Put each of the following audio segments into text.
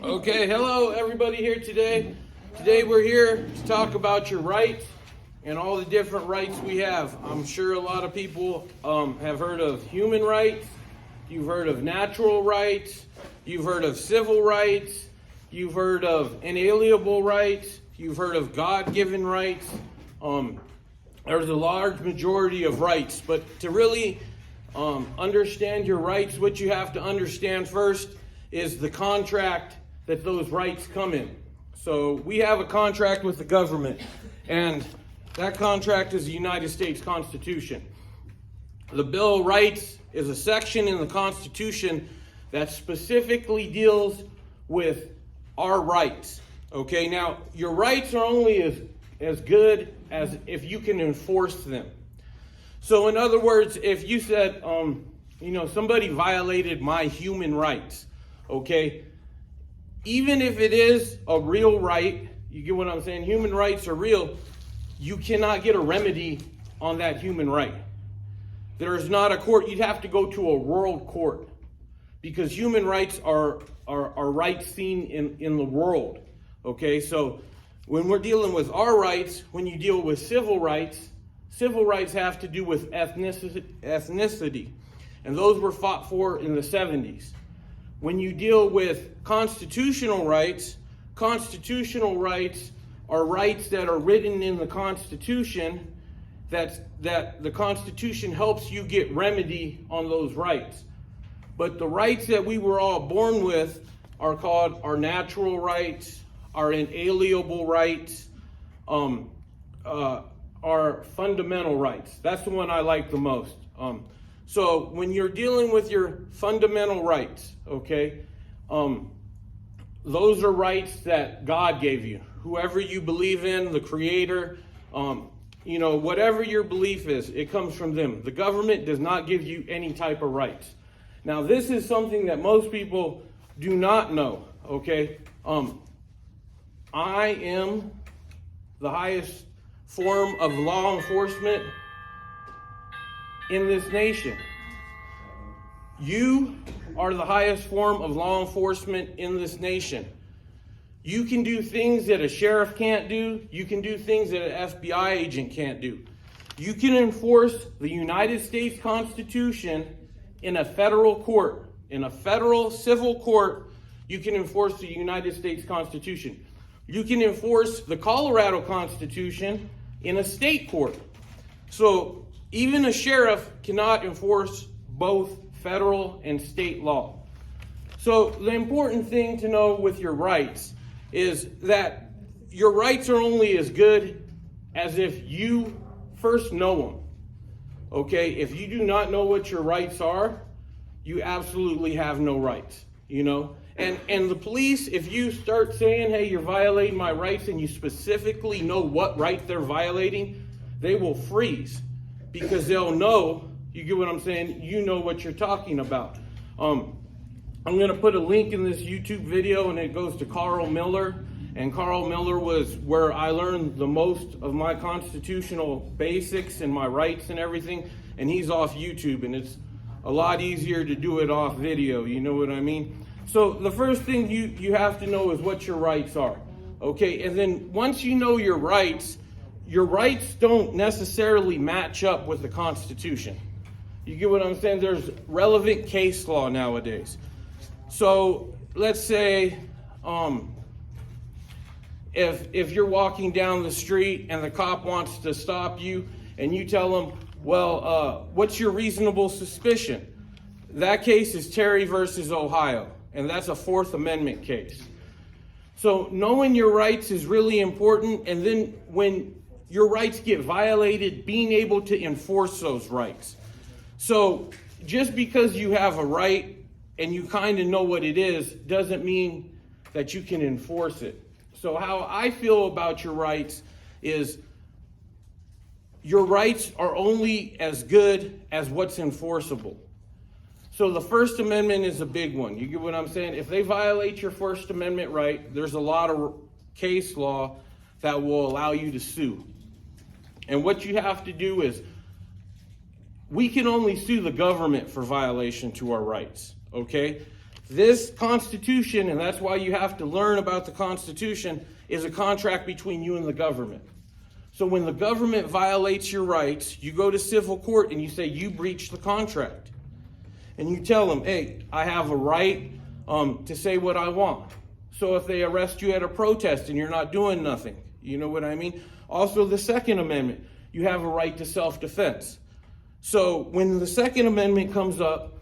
Okay, hello everybody here today. Today we're here to talk about your rights and all the different rights we have. I'm sure a lot of people have heard of human rights, you've heard of natural rights, you've heard of civil rights, you've heard of inalienable rights, you've heard of God-given rights. There's a large majority of rights, but to really understand your rights, what you have to understand first is the contract that those rights come in. So we have a contract with the government, and that contract is the United States Constitution. The Bill of Rights is a section in the Constitution that specifically deals with our rights. Okay, now your rights are only as good as if you can enforce them. So in other words, if you said, somebody violated my human rights, okay, even if it is a real right, you get what I'm saying? Human rights are real. You cannot get a remedy on that human right. There's not a court. You'd have to go to a world court because human rights are rights seen in the world. Okay, so when we're dealing with our rights, when you deal with civil rights have to do with ethnicity. And those were fought for in the 70s. When you deal with constitutional rights are rights that are written in the Constitution that the Constitution helps you get remedy on those rights. But the rights that we were all born with are called our natural rights, our inalienable rights, our fundamental rights. That's the one I like the most. So when you're dealing with your fundamental rights, okay, those are rights that God gave you. Whoever you believe in, the Creator, whatever your belief is, it comes from them. The government does not give you any type of rights. Now, this is something that most people do not know, okay? I am the highest form of law enforcement in this nation. You are the highest form of law enforcement in this nation. You can do things that a sheriff can't do. You can do things that an FBI agent can't do. You can enforce the United States Constitution in a federal court. In a federal civil court, you can enforce the United States Constitution. You can enforce the Colorado Constitution in a state court. So even a sheriff cannot enforce both federal and state law. So the important thing to know with your rights is that your rights are only as good as if you first know them. Okay, if you do not know what your rights are, you absolutely have no rights, And the police, if you start saying, hey, you're violating my rights, and you specifically know what right they're violating, they will freeze because they'll know, you get what I'm saying, you know what you're talking about. I'm going to put a link in this YouTube video, and it goes to Carl Miller. And Carl Miller was where I learned the most of my constitutional basics and my rights and everything. And he's off YouTube, and it's a lot easier to do it off video, you know what I mean? So the first thing you have to know is what your rights are, okay? And then once you know your rights don't necessarily match up with the Constitution. You get what I'm saying? There's relevant case law nowadays. So let's say if you're walking down the street and the cop wants to stop you and you tell him, well, what's your reasonable suspicion? That case is Terry versus Ohio. And that's a Fourth Amendment case. So knowing your rights is really important. And then when your rights get violated, being able to enforce those rights. So just because you have a right and you kind of know what it is, doesn't mean that you can enforce it. So how I feel about your rights is your rights are only as good as what's enforceable. So the First Amendment is a big one. You get what I'm saying? If they violate your First Amendment right, there's a lot of case law that will allow you to sue. And what you have to do is, we can only sue the government for violation to our rights, okay? This Constitution, and that's why you have to learn about the Constitution, is a contract between you and the government. So when the government violates your rights, you go to civil court and you say you breached the contract. And you tell them, hey, I have a right to say what I want. So if they arrest you at a protest and you're not doing nothing, you know what I mean? Also, the Second Amendment, you have a right to self-defense. So when the Second Amendment comes up,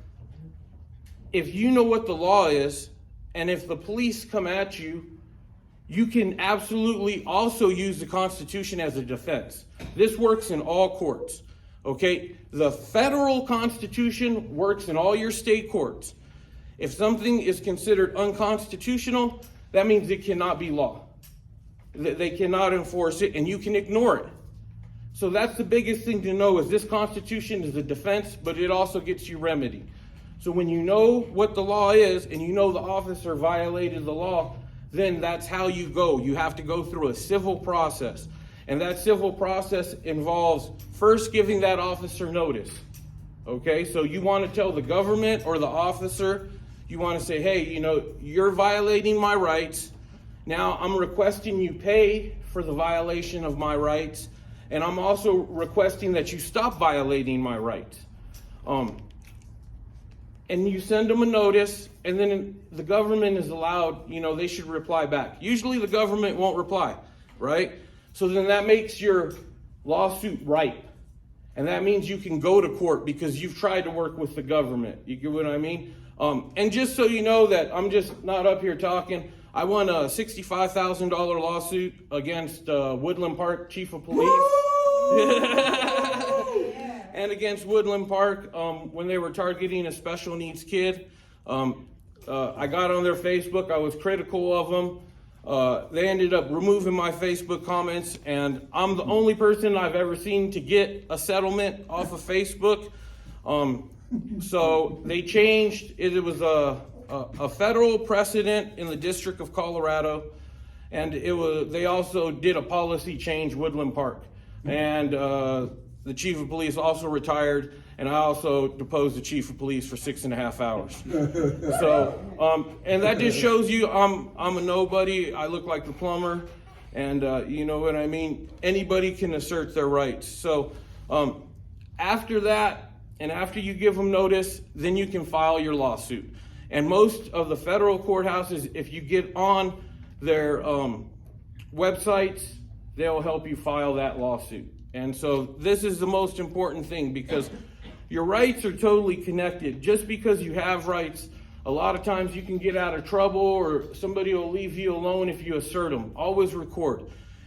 if you know what the law is, and if the police come at you, you can absolutely also use the Constitution as a defense. This works in all courts, okay? The federal Constitution works in all your state courts. If something is considered unconstitutional, that means it cannot be law. They cannot enforce it, and you can ignore it. So that's the biggest thing to know, is this Constitution is a defense, but it also gets you remedy. So when you know what the law is, and you know the officer violated the law, then that's how you go. You have to go through a civil process. And that civil process involves first giving that officer notice. Okay, so you want to tell the government or the officer, you want to say, hey, you know, you're violating my rights. Now I'm requesting you pay for the violation of my rights. And I'm also requesting that you stop violating my rights. And you send them a notice, and then the government is allowed, you know, they should reply back. Usually the government won't reply, right? So then that makes your lawsuit ripe. And that means you can go to court because you've tried to work with the government. You get what I mean? And just so you know that I'm just not up here talking, I won a $65,000 lawsuit against Woodland Park Chief of Police. And against Woodland Park when they were targeting a special needs kid. I got on their Facebook. I was critical of them. They ended up removing my Facebook comments, and I'm the only person I've ever seen to get a settlement off of Facebook. So they changed. It was a federal precedent in the District of Colorado, and they also did a policy change, Woodland Park. And the chief of police also retired, and I also deposed the chief of police for 6.5 hours. So, and that just shows you I'm a nobody. I look like the plumber, and you know what I mean? Anybody can assert their rights. So after that, and after you give them notice, then you can file your lawsuit. And most of the federal courthouses, if you get on their websites, they'll help you file that lawsuit. And so this is the most important thing, because your rights are totally connected. Just because you have rights, a lot of times you can get out of trouble, or somebody will leave you alone if you assert them. Always record,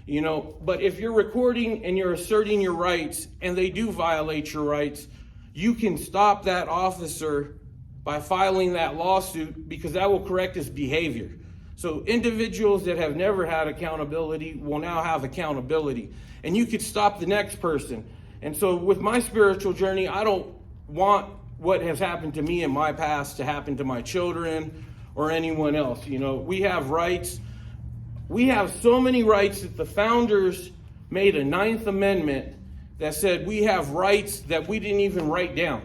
you know. But if you're recording and you're asserting your rights and they do violate your rights, you can stop that officer by filing that lawsuit, because that will correct his behavior. So individuals that have never had accountability will now have accountability. And you could stop the next person. And so with my spiritual journey, I don't want what has happened to me in my past to happen to my children or anyone else. You know, we have rights. We have so many rights that the founders made a 9th Amendment that said we have rights that we didn't even write down.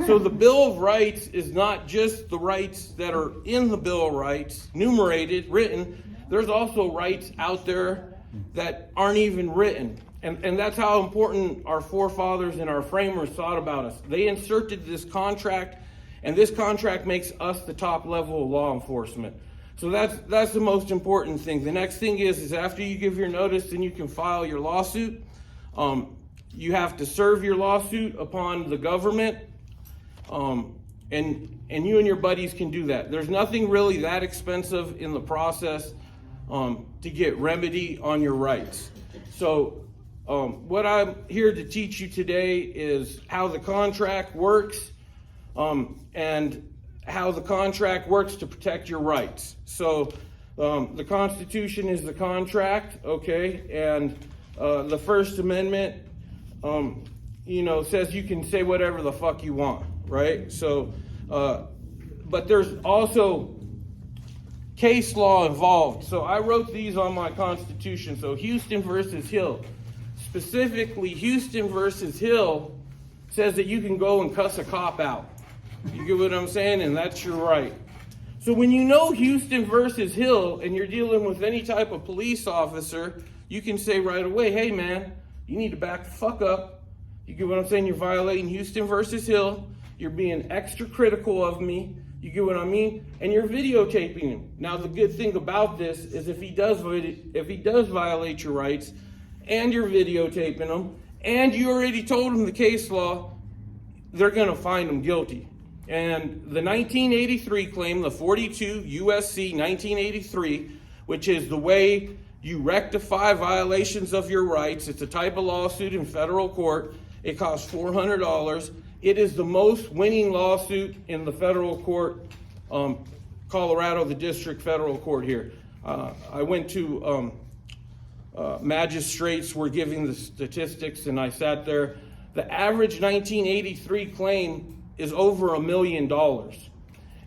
So the Bill of Rights is not just the rights that are in the Bill of Rights, enumerated, written. There's also rights out there that aren't even written. And that's how important our forefathers and our framers thought about us. They inserted this contract, and this contract makes us the top level of law enforcement. So that's the most important thing. The next thing is after you give your notice, then you can file your lawsuit. You have to serve your lawsuit upon the government. And you and your buddies can do that. There's nothing really that expensive in the process to get remedy on your rights. So what I'm here to teach you today is how the contract works, and how the contract works to protect your rights. So the Constitution is the contract, okay, and the First Amendment, you know, says you can say whatever the fuck you want, right? So, but there's also case law involved. So I wrote these on my Constitution. So Houston versus Hill. Specifically, Houston versus Hill says that you can go and cuss a cop out. You get what I'm saying? And that's your right. So when you know Houston versus Hill and you're dealing with any type of police officer, you can say right away, hey man, you need to back the fuck up. You get what I'm saying? You're violating Houston versus Hill. You're being extra critical of me. You get what I mean? And you're videotaping him. Now the good thing about this is if he does violate your rights and you're videotaping him and you already told him the case law, they're gonna find him guilty. And the 1983 claim, the 42 USC 1983, which is the way you rectify violations of your rights. It's a type of lawsuit in federal court. It costs $400. It is the most winning lawsuit in the federal court, Colorado, the district federal court here. I went to magistrates were giving the statistics and I sat there. The average 1983 claim is over $1 million.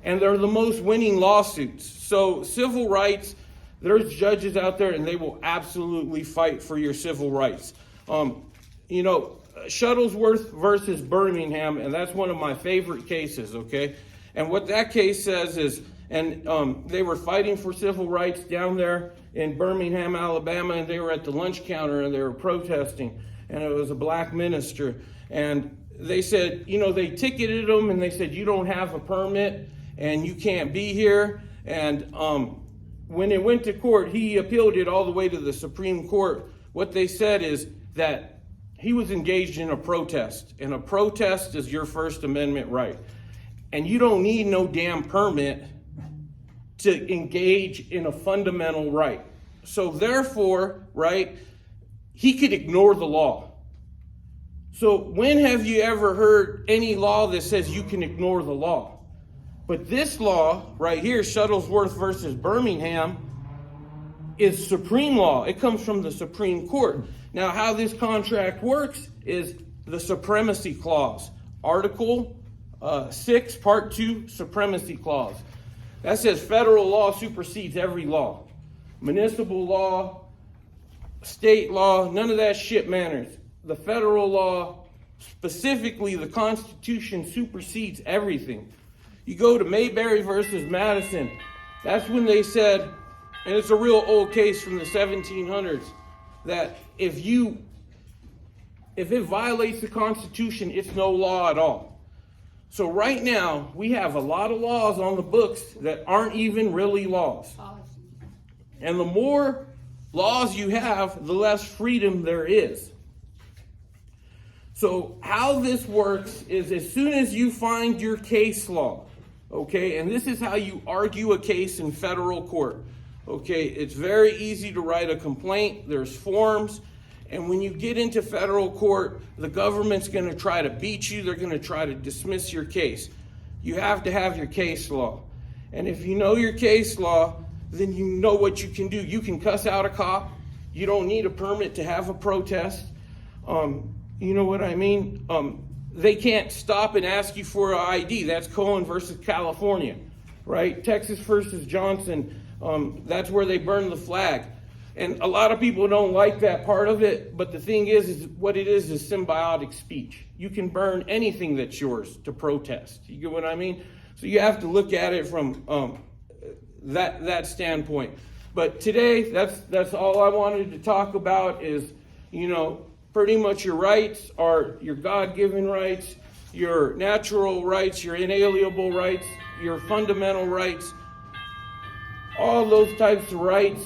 And they're the most winning lawsuits. So civil rights, there's judges out there and they will absolutely fight for your civil rights. You know, Shuttlesworth versus Birmingham, and that's one of my favorite cases, okay? And what that case says is, and they were fighting for civil rights down there in Birmingham, Alabama, and they were at the lunch counter and they were protesting, and it was a black minister. And they said, you know, they ticketed him and they said, you don't have a permit and you can't be here. And when it went to court, he appealed it all the way to the Supreme Court. What they said is that he was engaged in a protest, and a protest is your First Amendment right. And you don't need no damn permit to engage in a fundamental right. So therefore, right, he could ignore the law. So when have you ever heard any law that says you can ignore the law? But this law right here, Shuttlesworth versus Birmingham, is supreme law. It comes from the Supreme Court. Now, how this contract works is the supremacy clause. Article 6, Part 2, supremacy clause. That says federal law supersedes every law. Municipal law, state law, none of that shit matters. The federal law, specifically the Constitution, supersedes everything. You go to Mayberry versus Madison. That's when they said, and it's a real old case from the 1700s, that if it violates the Constitution, it's no law at all. So right now, we have a lot of laws on the books that aren't even really laws. And the more laws you have, the less freedom there is. So how this works is as soon as you find your case law, okay, and this is how you argue a case in federal court, okay, it's very easy to write a complaint, there's forms, and when you get into federal court, the government's going to try to beat you, they're going to try to dismiss your case. You have to have your case law. And if you know your case law, then you know what you can do. You can cuss out a cop. You don't need a permit to have a protest. You know what I mean? They can't stop and ask you for an ID. That's Cohen versus California, right? Texas versus Johnson. That's where they burn the flag. And a lot of people don't like that part of it, but the thing is what it is symbiotic speech. You can burn anything that's yours to protest. You get what I mean? So you have to look at it from that standpoint. But today, that's all I wanted to talk about is, you know, pretty much your rights are your God-given rights, your natural rights, your inalienable rights, your fundamental rights. All those types of rights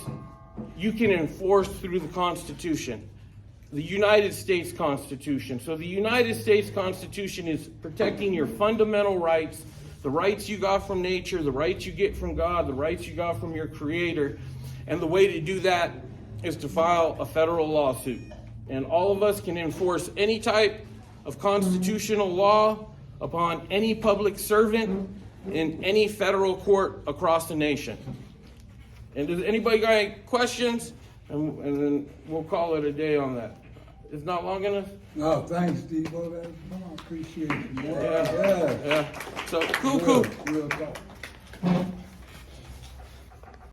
you can enforce through the Constitution, the United States Constitution. So the United States Constitution is protecting your fundamental rights, the rights you got from nature, the rights you get from God, the rights you got from your Creator. And the way to do that is to file a federal lawsuit. And all of us can enforce any type of constitutional law upon any public servant in any federal court across the nation. And does anybody got any questions? And then we'll call it a day on that. It's not long enough? No, thanks, Steve. I appreciate it. Yeah. So, cool. Real talk.